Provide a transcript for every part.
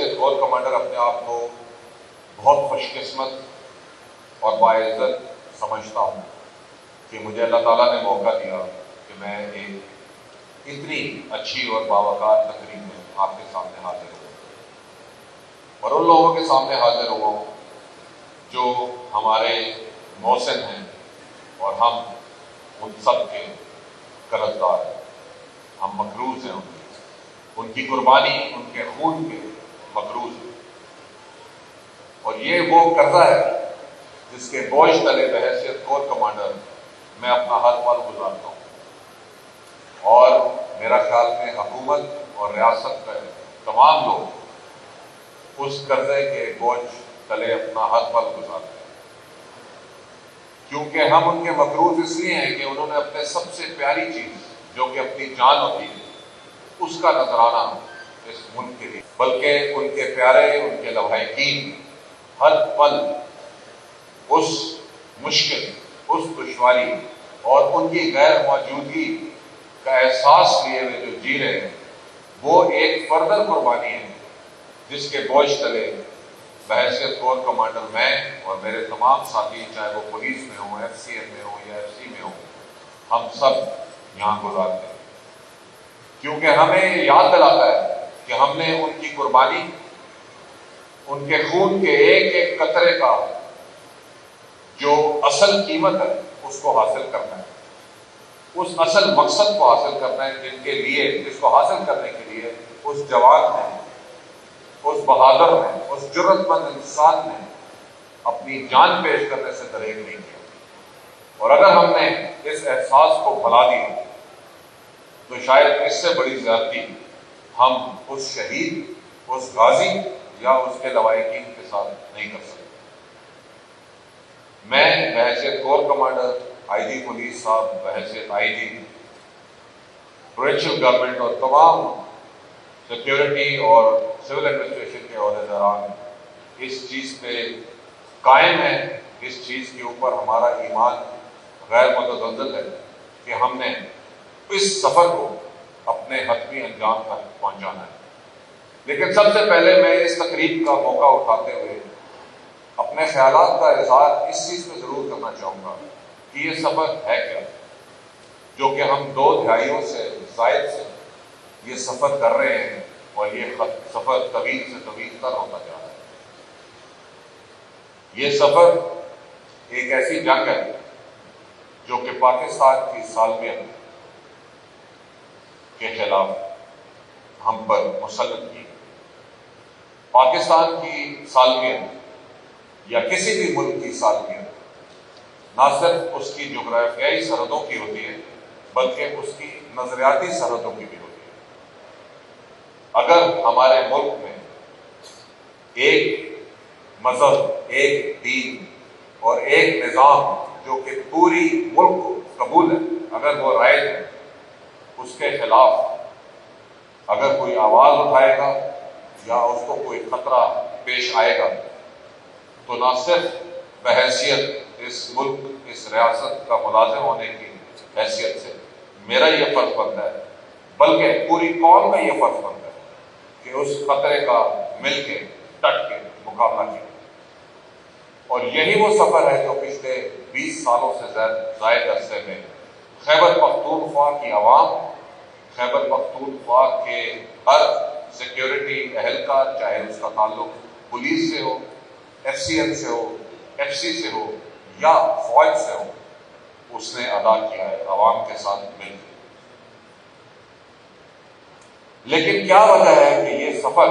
بحیثیت corps commander اپنے آپ کو بہت خوش قسمت اور باعزت سمجھتا ہوں کہ مجھے اللہ تعالیٰ نے موقع دیا کہ میں ایک اتنی اچھی اور باوقار تقریب میں آپ کے سامنے حاضر ہوں اور ان لوگوں کے سامنے حاضر ہوں جو ہمارے محسن ہیں اور ہم ان سب کے قرضدار ہیں، ہم مقروض ہیں ان کی قربانی، ان کے خون کے مقروض ہیں، اور یہ وہ قرضہ ہے جس کے بوجھ تلے بحیثیت کور کمانڈر میں اپنا ہر پل گزارتا ہوں، اور میرا خیال میں حکومت اور ریاست کا تمام لوگ اس قرضے کے بوجھ تلے اپنا ہر پل گزارتے ہیں، کیونکہ ہم ان کے مقروض اس لیے ہیں کہ انہوں نے اپنے سب سے پیاری چیز جو کہ اپنی جان ہوتی ہے اس کا نذرانہ اس ملک کے لیے، بلکہ ان کے پیارے، ان کے لواحقین ہر پل اس مشکل، اس دشواری اور ان کی غیر موجودگی کا احساس لیے ہوئے جو جی رہے ہیں، وہ ایک فردر قربانی ہے جس کے بوجھ تلے بحیثیت کور کمانڈر میں اور میرے تمام ساتھی، چاہے وہ پولیس میں ہوں، ایف سی ایم میں ہوں یا ایف سی میں ہوں، ہم سب یہاں گزارتے ہیں، کیونکہ ہمیں یاد دلاتا ہے کہ ہم نے ان کی قربانی، ان کے خون کے ایک ایک قطرے کا جو اصل قیمت ہے اس کو حاصل کرنا ہے، اس اصل مقصد کو حاصل کرنا ہے جس کو حاصل کرنے کے لیے اس جوان نے، اس بہادر نے، اس جرأت مند انسان نے اپنی جان پیش کرنے سے دریغ نہیں کیا، اور اگر ہم نے اس احساس کو بھلا دیا تو شاید اس سے بڑی زیادتی ہم اس شہید، اس غازی یا اس کے لواحقین کے ساتھ نہیں کر سکتے۔ میں بحیثیت کور کمانڈر، آئی جی پولیس صاحب، بحیثیت آئی جی، پروونشل گورنمنٹ اور تمام سیکیورٹی اور سول ایڈمنسٹریشن کے عہدیداران اس چیز پہ قائم ہیں، اس چیز کے اوپر ہمارا ایمان غیر متزلزل ہے کہ ہم نے اس سفر کو اپنے حتمی انجام تک پہنچانا ہے۔ لیکن سب سے پہلے میں اس تقریب کا موقع اٹھاتے ہوئے اپنے خیالات کا اظہار اس چیز پہ ضرور کرنا چاہوں گا کہ یہ سفر ہے کیا، جو کہ ہم 2 دہائیوں سے زائد سے یہ سفر کر رہے ہیں، اور یہ سفر طویل سے طویل تر ہوتا جا رہا ہے۔ یہ سفر ایک ایسی جنگ ہے جو کہ پاکستان کی سالمیت کے خلاف ہم پر مسلط کی۔ پاکستان کی سالمیت یا کسی بھی ملک کی سالمیت نہ صرف اس کی جغرافیائی سرحدوں کی ہوتی ہے بلکہ اس کی نظریاتی سرحدوں کی بھی ہوتی ہے۔ اگر ہمارے ملک میں ایک مذہب، ایک دین اور ایک نظام جو کہ پوری ملک کو قبول ہے، اگر وہ رائج ہے، اس کے خلاف اگر کوئی آواز اٹھائے گا یا اس کو کوئی خطرہ پیش آئے گا تو نہ صرف بحیثیت اس ملک، اس ریاست کا ملازم ہونے کی حیثیت سے میرا یہ فرض بنتا ہے، بلکہ پوری قوم کا یہ فرض بنتا ہے کہ اس خطرے کا مل کے، ڈٹ کے مقابلہ کیا۔ اور یہی وہ سفر ہے جو پچھلے 20 سالوں سے زائد عرصے میں خیبر پختونخوا کی عوام، خیبر پختونخوا کے ہر سیکیورٹی اہلکار، چاہے اس کا تعلق پولیس سے ہو، ایف سی ایم سے ہو، ایف سی سے ہو یا فوج سے ہو، اس نے ادا کیا ہے عوام کے ساتھ مل کے۔ لیکن کیا وجہ ہے کہ یہ سفر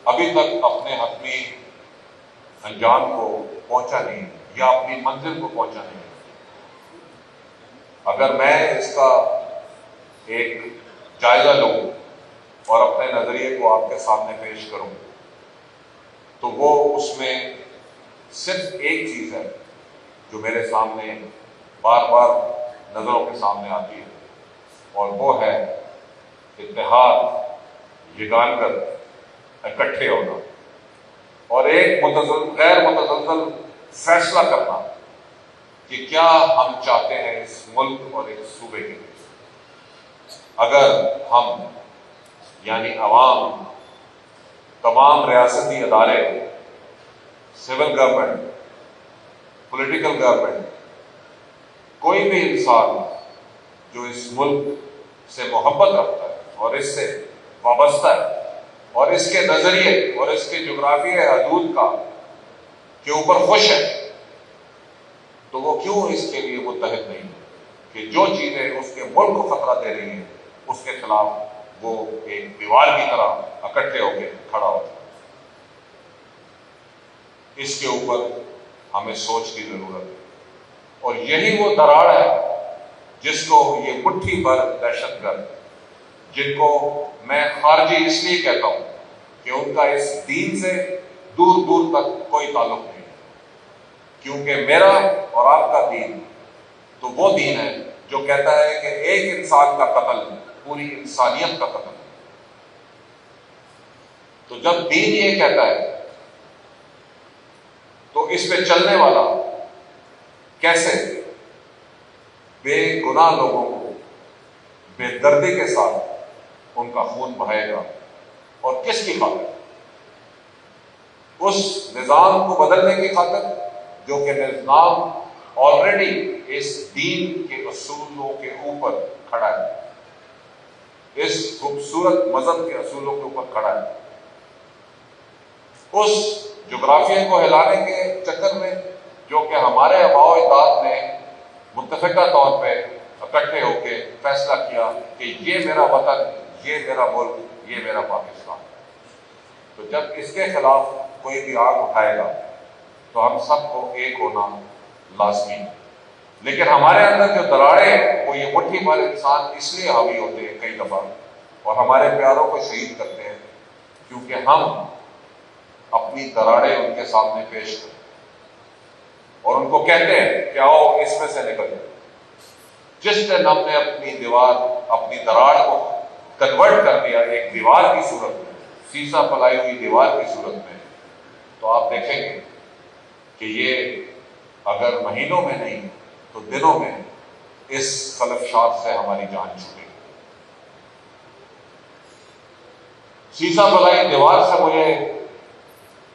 ابھی تک اپنے حتمی انجام کو پہنچا نہیں یا اپنی منزل کو پہنچا نہیں؟ اگر میں اس کا ایک جائزہ لوں اور اپنے نظریے کو آپ کے سامنے پیش کروں تو وہ اس میں صرف ایک چیز ہے جو میرے سامنے بار بار نظروں کے سامنے آتی ہے، اور وہ ہے اتحاد، یگانگت، اکٹھے ہونا اور ایک غیر متزلزل فیصلہ کرنا کہ کیا ہم چاہتے ہیں اس ملک اور اس صوبے کے لیے۔ اگر ہم یعنی عوام تمام ریاستی ادارے، سول گورنمنٹ، پولیٹیکل گورنمنٹ، کوئی بھی انسان جو اس ملک سے محبت رکھتا ہے اور اس سے وابستہ ہے اور اس کے نظریے اور اس کے جغرافیائی حدود کا کے اوپر خوش ہے، تو وہ کیوں اس کے لیے متحد نہیں کہ جو چیزیں اس کے ملک کو خطرہ دے رہی ہیں اس کے خلاف وہ ایک دیوار کی طرح اکٹھے ہو کے کھڑا ہوتا ہے۔ اس کے اوپر ہمیں سوچ کی ضرورت ہے، اور یہی وہ دراڑ ہے جس کو یہ مٹھی بھر دہشت گرد، جن کو میں خارجی اس لیے کہتا ہوں کہ ان کا اس دین سے دور دور تک کوئی تعلق نہیں ہے، کیونکہ میرا اور آپ کا دین تو وہ دین ہے جو کہتا ہے کہ ایک انسان کا قتل پوری انسانیت کا قتل ہے۔ تو جب دین یہ کہتا ہے تو اس پہ چلنے والا کیسے بے گناہ لوگوں کو بے دردی کے ساتھ ان کا خون بہائے گا، اور کس کی خاطر؟ اس نظام کو بدلنے کی خاطر جو کہ نظام آلریڈی اس دین کے اصولوں کے اوپر کھڑا ہے، اس خوبصورت مذہب کے اصولوں کے اوپر کھڑا ہے۔ اس جغرافیہ کو ہلانے کے چکر میں جو کہ ہمارے آباء و اجداد نے متفقہ طور پہ اکٹھے ہو کے فیصلہ کیا کہ یہ میرا وطن، یہ میرا ملک، یہ میرا پاکستان، تو جب اس کے خلاف کوئی بھی آگ اٹھائے گا تو ہم سب کو ایک ہونا لازمی ہے۔ لیکن ہمارے اندر جو دراڑیں ہیں وہ یہ مٹھی بھر انسان اس لیے حاوی ہوتے ہیں کئی دفعہ اور ہمارے پیاروں کو شہید کرتے ہیں کیونکہ ہم اپنی دراڑیں ان کے سامنے پیش کریں اور ان کو کہتے ہیں کہ آؤ اس میں سے نکل جائے۔ جس دن ہم نے اپنی دیوار، اپنی دراڑ کو کنورٹ کر دیا ایک دیوار کی صورت میں، سیسا پلائی ہوئی دیوار کی صورت میں، تو آپ دیکھیں گے کہ یہ اگر مہینوں میں نہیں تو دنوں میں اس خلفشات سے ہماری جان چھوٹے گی۔ سیسا پلائی دیوار سے مجھے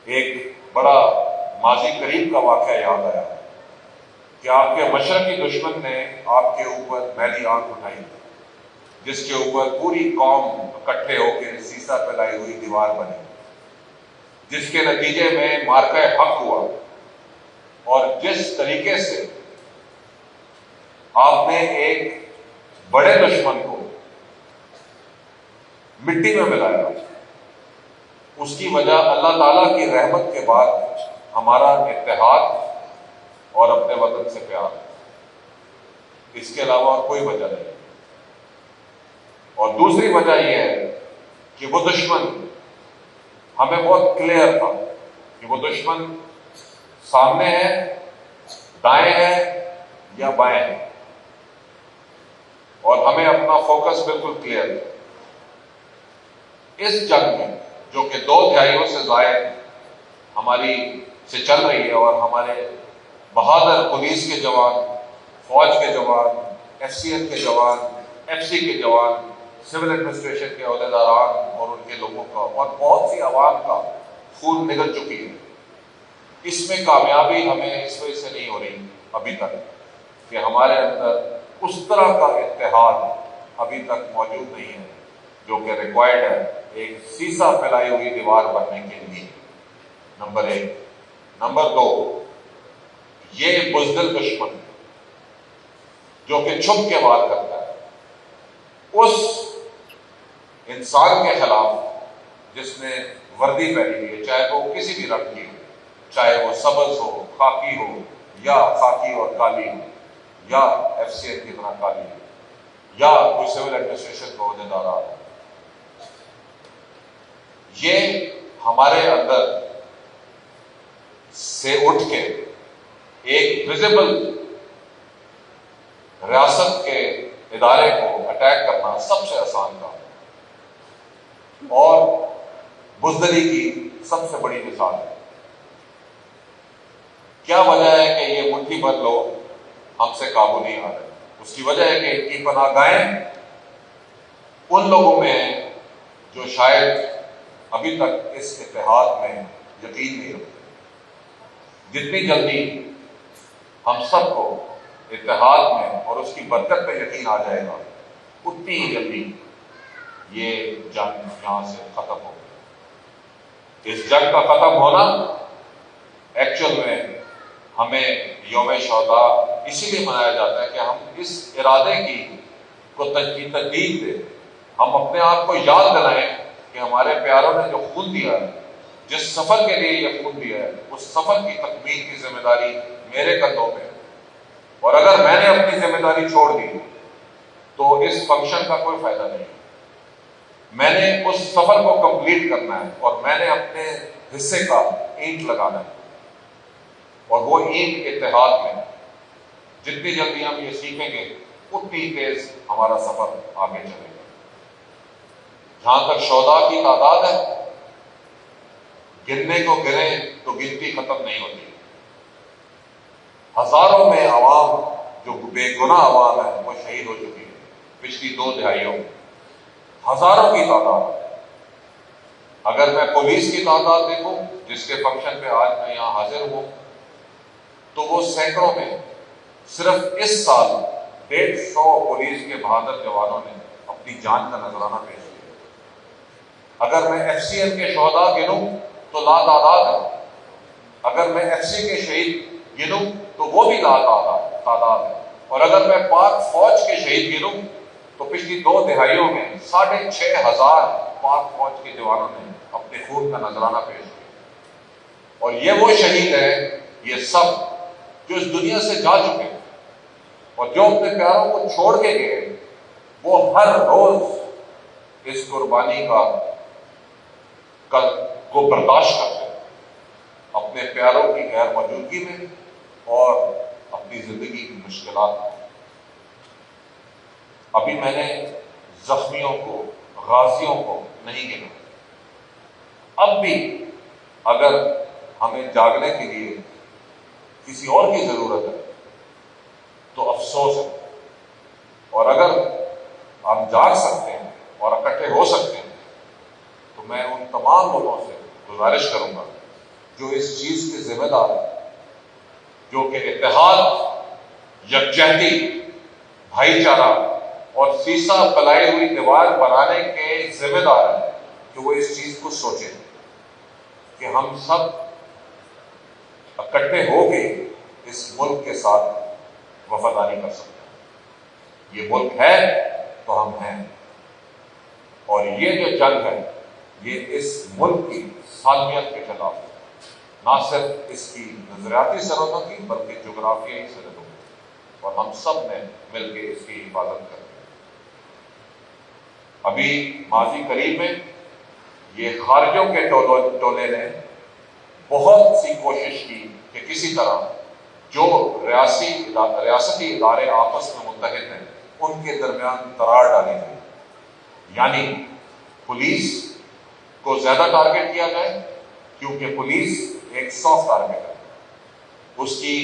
ایک بڑا ماضی قریب کا واقعہ یاد آیا کہ آپ کے مشرقی دشمن نے آپ کے اوپر میلی آنکھ اٹھائی جس کے اوپر پوری قوم اکٹھے ہو کے سیسا پلائی ہوئی دیوار بنی، جس کے نتیجے میں مارکہ حق ہوا، اور جس طریقے سے آپ نے ایک بڑے دشمن کو مٹی میں ملایا، اس کی وجہ اللہ تعالیٰ کی رحمت کے بعد ہمارا اتحاد اور اپنے وطن سے پیار ہے، اس کے علاوہ اور کوئی وجہ نہیں۔ اور دوسری وجہ یہ ہے کہ وہ دشمن ہمیں بہت کلیئر تھا کہ وہ دشمن سامنے ہے، دائیں ہے یا بائیں ہے، اور ہمیں اپنا فوکس بالکل کلیئر ہے۔ اس جنگ میں جو کہ 2 دہائیوں سے زائد ہماری سے چل رہی ہے اور ہمارے بہادر پولیس کے جوان، فوج کے جوان، ایف سی ایل کے جوان، ایف سی کے جوان، سول ایڈمنسٹریشن کے عہدیداران اور ان کے لوگوں کا اور بہت سی عوام کا خون نگل چکی ہے، اس میں کامیابی ہمیں اس وجہ سے نہیں ہو رہی ابھی تک کہ ہمارے اندر اس طرح کا اتحاد ابھی تک موجود نہیں ہے جو کہ ریکوائرڈ ہے ایک سیسا پھیلائی ہوئی دیوار بننے کے لیے۔ نمبر 1۔ نمبر 2، یہ بزدل دشمن جو کہ چھپ کے وار کرتا ہے، اس انسان کے خلاف جس نے وردی پہنی ہوئی ہے، چاہے وہ کسی بھی رنگ کی ہو، چاہے وہ سبز ہو، خاکی ہو، یا خاکی اور کالی ہو، یا ایف سی ایل کی طرح کالی ہو، یا کوئی سول ایڈمنسٹریشن کا عہدیدار ہو، یہ ہمارے اندر سے اٹھ کے ایک ویزیبل ریاست کے ادارے کو اٹیک کرنا سب سے آسان کام اور بزدلی کی سب سے بڑی مثال ہے۔ کیا وجہ ہے کہ یہ مٹھی بھر لوگ ہم سے قابو نہیں آ رہے؟ اس کی وجہ ہے کہ ان کی پناہ گاہیں ان لوگوں میں ہیں جو شاید ابھی تک اس اتحاد میں یقین نہیں رکھتے۔ جتنی جلدی ہم سب کو اتحاد میں اور اس کی برکت پہ یقین آ جائے گا، اتنی ہی جلدی یہ جنگ یہاں سے ختم ہوگی۔ اس جنگ کا ختم ہونا ایکچوئل میں ہمیں یوم شہداء اسی لیے منایا جاتا ہے کہ ہم اس ارادے کو تجدید دیں، ہم اپنے آپ کو یاد دلائیں کہ ہمارے پیاروں نے جو خون دیا ہے، جس سفر کے لیے یہ خون دیا ہے، اس سفر کی تکمیل کی ذمہ داری میرے کندھوں پہ ہے، اور اگر میں نے اپنی ذمہ داری چھوڑ دی تو اس فنکشن کا کوئی فائدہ نہیں ہے۔ میں نے اس سفر کو کمپلیٹ کرنا ہے اور میں نے اپنے حصے کا اینٹ لگانا ہے، اور وہ اینٹ اتحاد میں۔ جتنی جلدی ہم یہ سیکھیں گے اتنی تیز ہمارا سفر آگے چلے گا۔ جہاں تک شہداء کی تعداد ہے، گننے کو گریں تو گنتی ختم نہیں ہوتی۔ ہزاروں میں عوام جو بے گناہ عوام ہے وہ شہید ہو چکی ہے پچھلی 2 دہائیوں میں، ہزاروں کی تعداد۔ اگر میں پولیس کی تعداد دیکھوں جس کے فنکشن پہ آج میں یہاں حاضر ہوں، تو وہ سینکڑوں میں۔ صرف اس سال 150 پولیس کے بہادر جوانوں نے اپنی جان کا نذرانہ پیش کیا۔ اگر میں ایف سی ایم کے شہداء گنوں تو لاتعداد ہے، اگر میں ایف سی کے شہید گنوں تو وہ بھی لاتعداد ہے، اور اگر میں پاک فوج کے شہید گنوں تو پچھلی 2 دہائیوں میں 6,500 پاک فوج کے جوانوں نے اپنے خون کا نذرانہ پیش کیا۔ اور یہ وہ شہید ہیں، یہ سب جو اس دنیا سے جا چکے ہیں اور جو اپنے پیاروں کو چھوڑ کے گئے، وہ ہر روز اس قربانی کو برداشت کرتے ہیں اپنے پیاروں کی غیر موجودگی میں اور اپنی زندگی کی مشکلات میں۔ ابھی میں نے زخمیوں کو، غازیوں کو نہیں گنا۔ اب بھی اگر ہمیں جاگنے کے لیے کسی اور کی ضرورت ہے تو افسوس ہے، اور اگر ہم جاگ سکتے ہیں اور اکٹھے ہو سکتے ہیں تو میں ان تمام لوگوں سے گزارش کروں گا جو اس چیز کے ذمہ دار ہیں، جو کہ اتحاد، یکجہتی، بھائی چارہ اور سیسا پلائی ہوئی دیوار بنانے کے ذمہ دار ہیں، کہ وہ اس چیز کو سوچیں کہ ہم سب اکٹھے ہو کے اس ملک کے ساتھ وفاداری کر سکتے ہیں۔ یہ ملک ہے تو ہم ہیں، اور یہ جو جنگ ہے یہ اس ملک کی سالمیت کے خلاف ہے، نہ صرف اس کی نظریاتی سرحدوں کی بلکہ جغرافیائی سرحدوں کی، اور ہم سب نے مل کے اس کی حفاظت کرنی ہے۔ ابھی ماضی قریب میں یہ خارجوں کے ٹولے نے بہت سی کوشش کی کہ کسی طرح جو ریاستی ادارے آپس میں متحد ہیں ان کے درمیان دراڑ ڈالی جائے، یعنی پولیس کو زیادہ ٹارگٹ کیا جائے، کیونکہ پولیس ایک سافٹ ٹارگٹ ہے، اس کی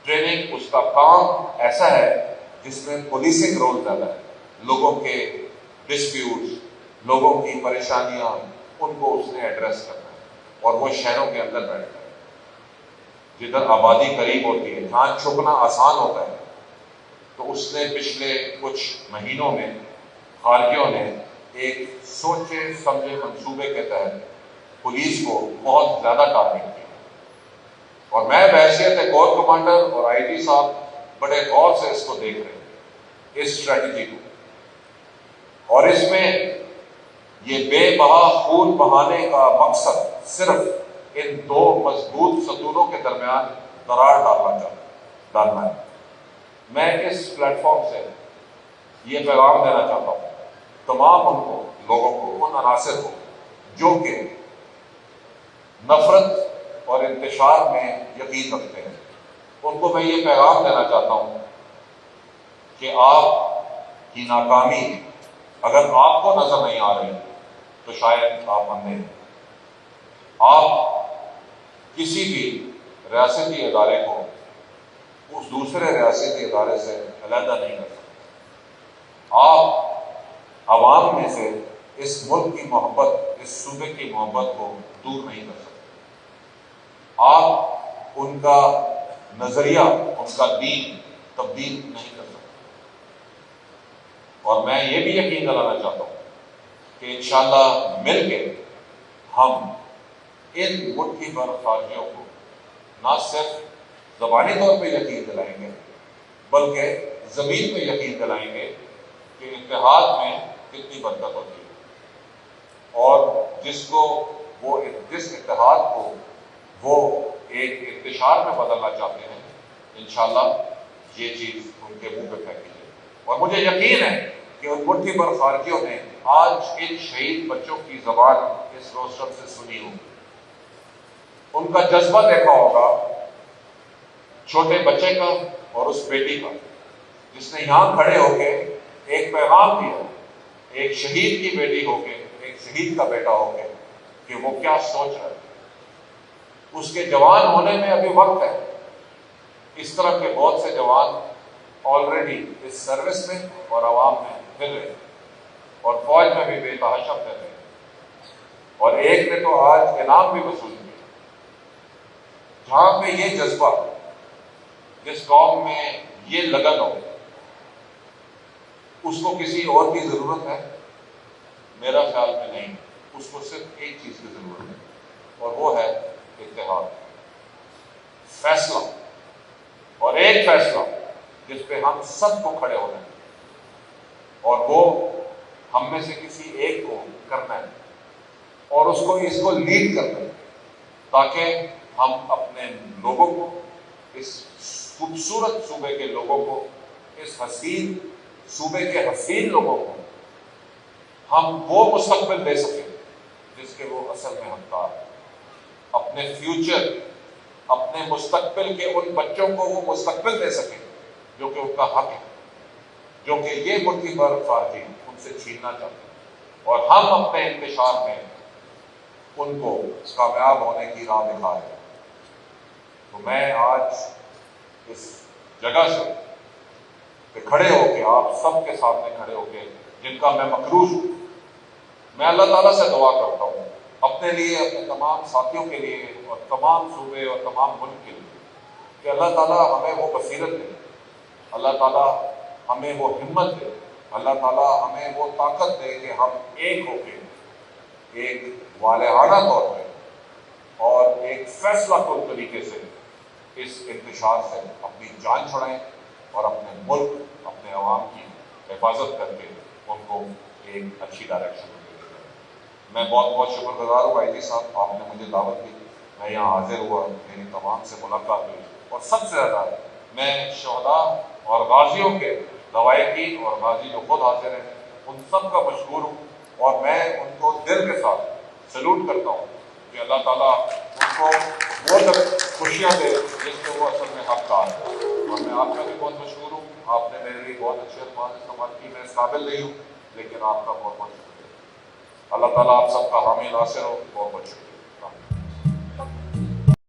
ٹریننگ، اس کا کام ایسا ہے جس میں پولیسنگ رول زیادہ ہے، لوگوں کے ڈسپیوٹس، لوگوں کی پریشانیاں، ان کو اس نے ایڈریس کرنا ہے، اور وہ شہروں کے اندر بیٹھتا ہے جدھر آبادی قریب ہوتی ہے، جہاں چھپنا آسان ہوتا ہے۔ تو اس نے پچھلے کچھ مہینوں میں خارجیوں نے ایک سوچے سمجھے منصوبے کے تحت پولیس کو بہت زیادہ ٹارگٹ کیا، اور میں بحیثیت کور کمانڈر اور آئی جی صاحب بڑے غور سے اس کو دیکھ رہے ہیں، اس اسٹریٹجی کو، اور اس میں یہ بے بہا خون بہانے کا مقصد صرف ان 2 مضبوط ستونوں کے درمیان دراڑ ڈالنا ہے۔ میں اس پلیٹ فارم سے یہ پیغام دینا چاہتا ہوں تمام لوگوں کو، ان عناصر کو جو کہ نفرت اور انتشار میں یقین رکھتے ہیں، ان کو میں یہ پیغام دینا چاہتا ہوں کہ آپ کی ناکامی اگر آپ کو نظر نہیں آ رہی تو شاید آپ اندھے ہیں۔ آپ کسی بھی ریاستی ادارے کو اس دوسرے ریاستی ادارے سے علیحدہ نہیں کر سکتے۔ آپ عوام میں سے اس ملک کی محبت، اس صوبے کی محبت کو دور نہیں کر سکتے۔ آپ ان کا نظریہ، ان کا دین تبدیل نہیں کر سکتے۔ اور میں یہ بھی یقین دلانا چاہتا ہوں کہ انشاءاللہ مل کے ہم ان مٹھی بھر خارجیوں کو نہ صرف زبانی طور پہ یقین دلائیں گے، بلکہ زمین پہ یقین دلائیں گے کہ اتحاد میں کتنی برکت ہوتی ہے، اور جس اتحاد کو وہ ایک انتشار میں بدلنا چاہتے ہیں، انشاءاللہ یہ چیز ان کے منہ پہ پھینکی جائے۔ اور مجھے یقین ہے کہ ان مٹھی بھر خارجیوں نے آج ان شہید بچوں کی زبان اس روشن سے سنی ہوگی، ان کا جذبہ دیکھا ہوگا، چھوٹے بچے کا اور اس بیٹی کا جس نے یہاں کھڑے ہو کے ایک پیغام دیا، ایک شہید کی بیٹی ہو کے، ایک شہید کا بیٹا ہو کے، کہ وہ کیا سوچ رہا ہے۔ اس کے جوان ہونے میں ابھی وقت ہے۔ اس طرح کے بہت سے جوان آلریڈی اس سروس میں اور عوام میں پھر رہے، اور فوج میں بھی بے تحاشا پھر رہے، اور ایک نے تو آج انعام بھی وصول کیا۔ جہاں پہ یہ جذبہ، جس قوم میں یہ لگن ہو، اس کو کسی اور کی ضرورت ہے؟ میرا خیال میں نہیں۔ اس کو صرف ایک چیز کی ضرورت ہے، اور وہ ہے اتحاد، فیصلہ، اور ایک فیصلہ جس پہ ہم سب کو کھڑے ہونا ہے، اور وہ ہم میں سے کسی ایک کو کرنا ہے، اور اس کو لیڈ کرنا ہے، تاکہ ہم اپنے لوگوں کو، اس خوبصورت صوبے کے لوگوں کو، اس حسین صوبے کے حسین لوگوں کو ہم وہ مستقبل دے سکیں جس کے وہ اصل میں حقدار ہیں۔ اپنے فیوچر، اپنے مستقبل کے ان بچوں کو وہ مستقبل دے سکیں جو کہ ان کا حق ہے، جو کہ یہ مٹھی بھر خارجی ان سے چھیننا چاہتے ہیں، اور ہم اپنے انتشار میں ان کو کامیاب ہونے کی راہ دکھا رہے ہیں۔ تو میں آج اس جگہ سے کہ کھڑے ہو کے آپ سب کے سامنے کھڑے ہو کے، جن کا میں مقروض ہوں، میں اللہ تعالیٰ سے دعا کرتا ہوں اپنے لیے، اپنے تمام ساتھیوں کے لیے، اور تمام صوبے اور تمام ملک کے لیے، کہ اللہ تعالیٰ ہمیں وہ بصیرت دے، اللہ تعالیٰ ہمیں وہ ہمت دے، اللہ تعالیٰ ہمیں وہ طاقت دے کہ ہم ایک ہو کے، ایک والہانہ طور پہ اور ایک فیصلہ کن طریقے سے اس انتشار سے اپنی جان چھڑائیں، اور اپنے ملک، اپنے عوام کی حفاظت کر کے ان کو ایک اچھی ڈائریکشن میں لے کے جائیں۔ میں بہت بہت شکر گزار ہوں آئی جی صاحب، آپ نے مجھے دعوت دی، میں یہاں حاضر ہوا، میری تمام سے ملاقات ہوئی، اور سب سے زیادہ میں شہداء اور غازیوں کے لوائقین اور غازی جو خود حاضر ہیں، ان سب کا مشکور ہوں، اور میں ان کو دل کے ساتھ سلوٹ کرتا ہوں کہ اللہ تعالیٰ ان کو وہ خوشیاں دے جس کے وہ اصل میں حقدار ہیں۔ اور میں آپ کا بھی بہت مشکور ہوں، آپ نے میرے لیے بہت اچھے الفاظ استعمال کی، میں اس قابل نہیں ہوں، لیکن آپ کا بہت بہت شکریہ۔ اللہ تعالیٰ آپ سب کا حامی ناصر ہو، بہت بہت شکریہ۔